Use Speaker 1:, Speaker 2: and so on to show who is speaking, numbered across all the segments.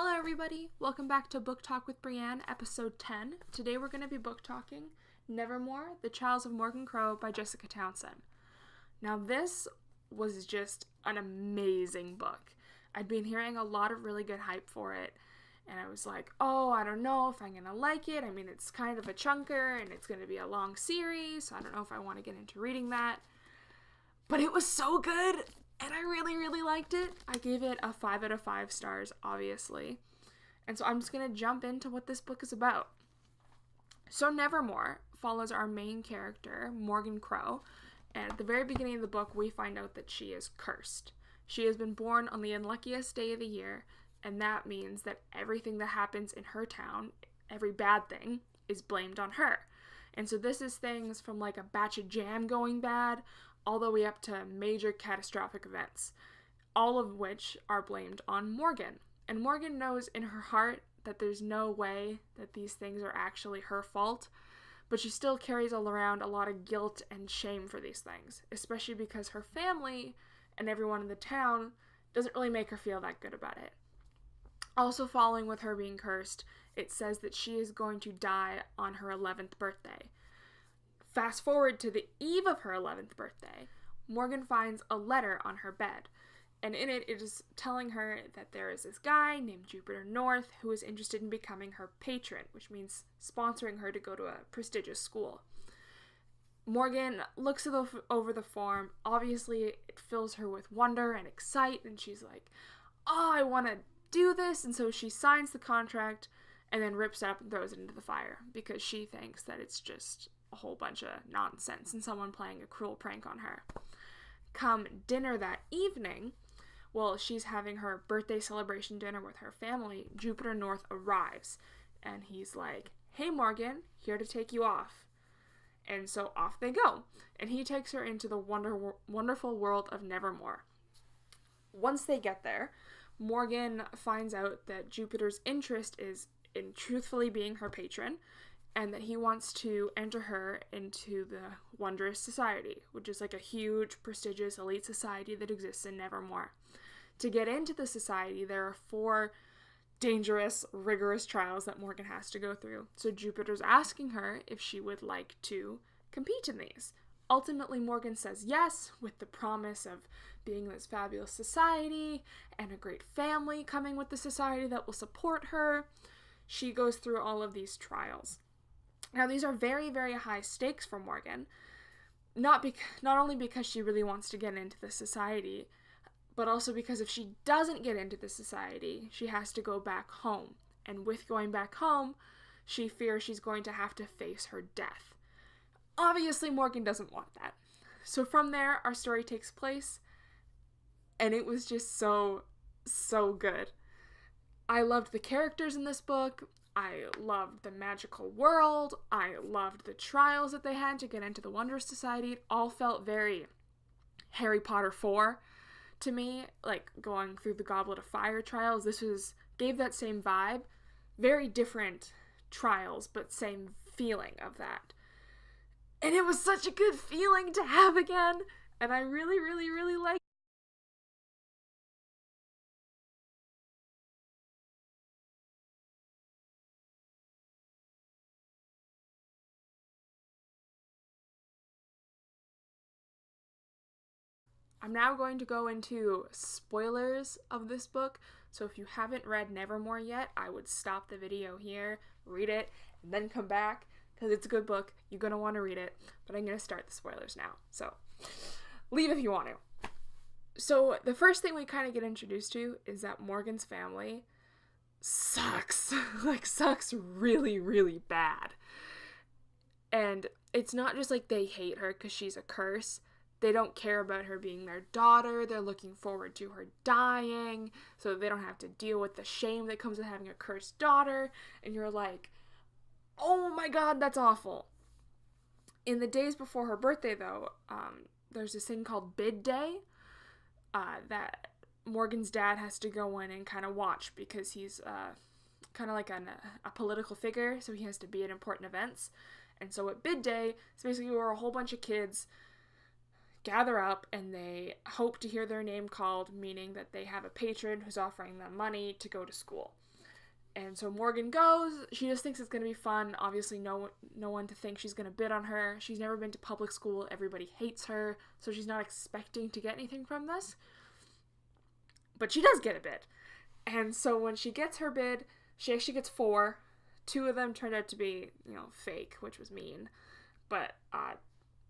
Speaker 1: Hello everybody, welcome back to Book Talk with Breanne, episode 10. Today we're going to be book talking Nevermoor, The Trials of Morgan Crow by Jessica Townsend. Now this was just an amazing book. I'd been hearing a lot of really good hype for it, and I was like, oh, I don't know if I'm going to like it. I mean, it's kind of a chunker, and it's going to be a long series, so I don't know if I want to get into reading that. But it was so good, and I really liked it. I gave it a 5 out of 5 stars, obviously. And so I'm just going to jump into what this book is about. So Nevermoor follows our main character, Morgan Crow, and at the very beginning of the book, we find out that she is cursed. She has been born on the unluckiest day of the year, and that means that everything that happens in her town, every bad thing, is blamed on her. And so this is things from like a batch of jam going bad, all the way up to major catastrophic events, all of which are blamed on Morgan. And Morgan knows in her heart that there's no way that these things are actually her fault, but she still carries around a lot of guilt and shame for these things, especially because her family and everyone in the town doesn't really make her feel that good about it. Also following with her being cursed, it says that she is going to die on her 11th birthday. Fast forward to the eve of her 11th birthday, Morgan finds a letter on her bed, and in it is telling her that there is this guy named Jupiter North who is interested in becoming her patron, which means sponsoring her to go to a prestigious school. Morgan looks over the form. Obviously, it fills her with wonder and excitement, and she's like, oh, I want to do this, and so she signs the contract and then rips it up and throws it into the fire because she thinks that it's just a whole bunch of nonsense and someone playing a cruel prank on her. Come dinner that evening, while she's having her birthday celebration dinner with her family, Jupiter North arrives, and he's like, hey Morgan, here to take you off. And so off they go, and he takes her into the wonderful world of Nevermoor. Once they get there, Morgan finds out that Jupiter's interest is in truthfully being her patron, and that he wants to enter her into the Wondrous Society, which is like a huge, prestigious, elite society that exists in Nevermoor. To get into the society, there are 4 dangerous, rigorous trials that Morgan has to go through. So Jupiter's asking her if she would like to compete in these. Ultimately, Morgan says yes, with the promise of being in this fabulous society and a great family coming with the society that will support her. She goes through all of these trials. Now, these are very high stakes for Morgan, not only because she really wants to get into the society, but also because if she doesn't get into the society, she has to go back home. And with going back home, she fears she's going to have to face her death. Obviously, Morgan doesn't want that. So from there, our story takes place, and it was just so good. I loved the characters in this book. I loved the magical world. I loved the trials that they had to get into the Wondrous Society. It all felt very Harry Potter 4 to me, like going through the Goblet of Fire trials. Gave that same vibe. Very different trials, but same feeling of that. And it was such a good feeling to have again, and I really liked it. I'm now going to go into spoilers of this book, so if you haven't read Nevermoor yet, I would stop the video here, read it, and then come back, because it's a good book. You're going to want to read it, but I'm going to start the spoilers now, so leave if you want to. So the first thing we kind of get introduced to is that Morgan's family sucks. Sucks really bad. And it's not just like they hate her because she's a curse. They don't care about her being their daughter. They're looking forward to her dying so they don't have to deal with the shame that comes with having a cursed daughter. And you're like, oh my god, that's awful. In the days before her birthday, though, there's this thing called bid day that Morgan's dad has to go in and kind of watch because he's kind of like a political figure, so he has to be at important events. And so at bid day, it's basically where a whole bunch of kids gather up and they hope to hear their name called, meaning that they have a patron who's offering them money to go to school. And so Morgan goes. She just thinks it's going to be fun. Obviously, no one to think she's going to bid on her. She's never been to public school. Everybody hates her. So she's not expecting to get anything from this. But she does get a bid. And so when she gets her bid, she actually gets 4. 2 of them turned out to be, fake, which was mean. But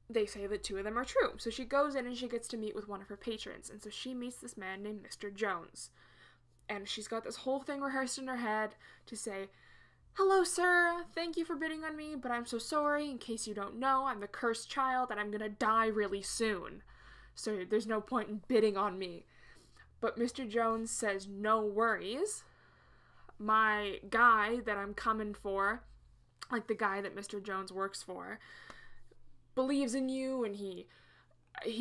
Speaker 1: they say that 2 of them are true. So she goes in and she gets to meet with one of her patrons. And so she meets this man named Mr. Jones. And she's got this whole thing rehearsed in her head to say, "Hello, sir. Thank you for bidding on me, but I'm so sorry. In case you don't know, I'm the cursed child and I'm gonna die really soon. So there's no point in bidding on me." But Mr. Jones says, "No worries. My guy that I'm coming for," like the guy that Mr. Jones works for, "believes in you and he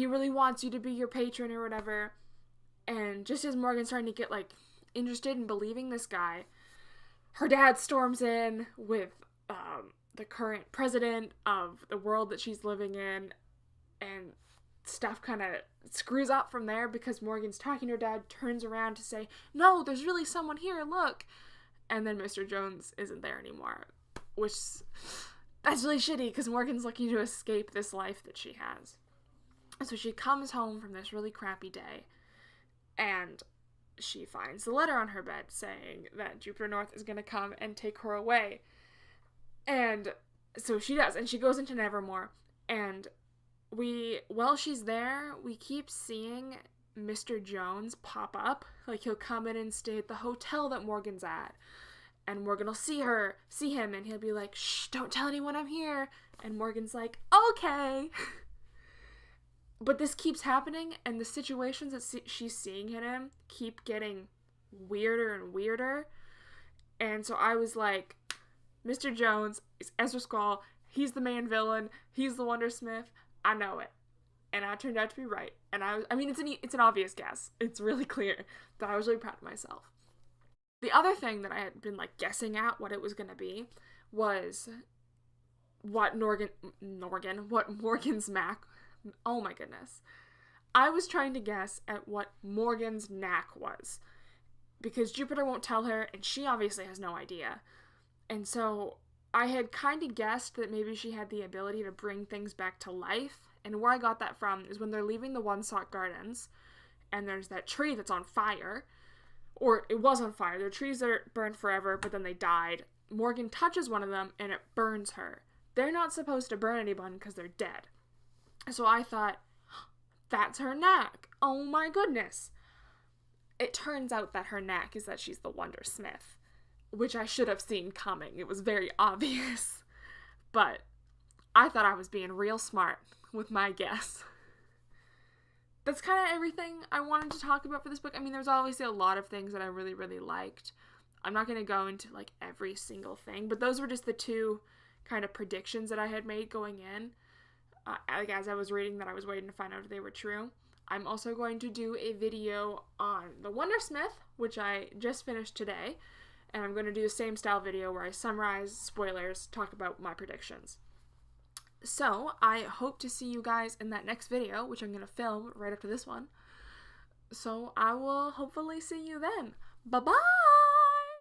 Speaker 1: really wants you to be your patron or whatever." And just as Morgan's starting to get interested in believing this guy, her dad storms in with the current president of the world that she's living in, and stuff kind of screws up from there because Morgan's talking to her dad, turns around to say, "No, there's really someone here, look." And then Mr. Jones isn't there anymore, which, that's really shitty because Morgan's looking to escape this life that she has. So she comes home from this really crappy day, and she finds the letter on her bed saying that Jupiter North is going to come and take her away. And so she does, and she goes into Nevermoor, and while she's there, we keep seeing Mr. Jones pop up. He'll come in and stay at the hotel that Morgan's at, and Morgan will see him, and he'll be like, "Shh, don't tell anyone I'm here." And Morgan's like, "Okay." But this keeps happening, and the situations that she's seeing him in keep getting weirder and weirder. And so I was like, Mr. Jones is Ezra Squall. He's the main villain. He's the Wondersmith. I know it. And I turned out to be right. And it's an obvious guess. It's really clear. But I was really proud of myself. The other thing that I had been guessing at what it was going to be was what Morgan's Mac. Oh my goodness. I was trying to guess at what Morgan's knack was, because Jupiter won't tell her, and she obviously has no idea. And so I had kind of guessed that maybe she had the ability to bring things back to life, and where I got that from is when they're leaving the One Sock Gardens, and there's that tree that's on fire, or it was on fire. There are trees that are burned forever, but then they died. Morgan touches one of them, and it burns her. They're not supposed to burn anyone because they're dead. So I thought, that's her knack. Oh my goodness. It turns out that her knack is that she's the Wondersmith, which I should have seen coming. It was very obvious. But I thought I was being real smart with my guess. That's kind of everything I wanted to talk about for this book. There's obviously a lot of things that I really, really liked. I'm not going to go into every single thing, but those were just the 2 kind of predictions that I had made going in. As I was reading that, I was waiting to find out if they were true. I'm also going to do a video on the Wondersmith, which I just finished today, and I'm going to do the same style video where I summarize, spoilers, talk about my predictions. So, I hope to see you guys in that next video, which I'm going to film right after this one. So, I will hopefully see you then. Bye-bye!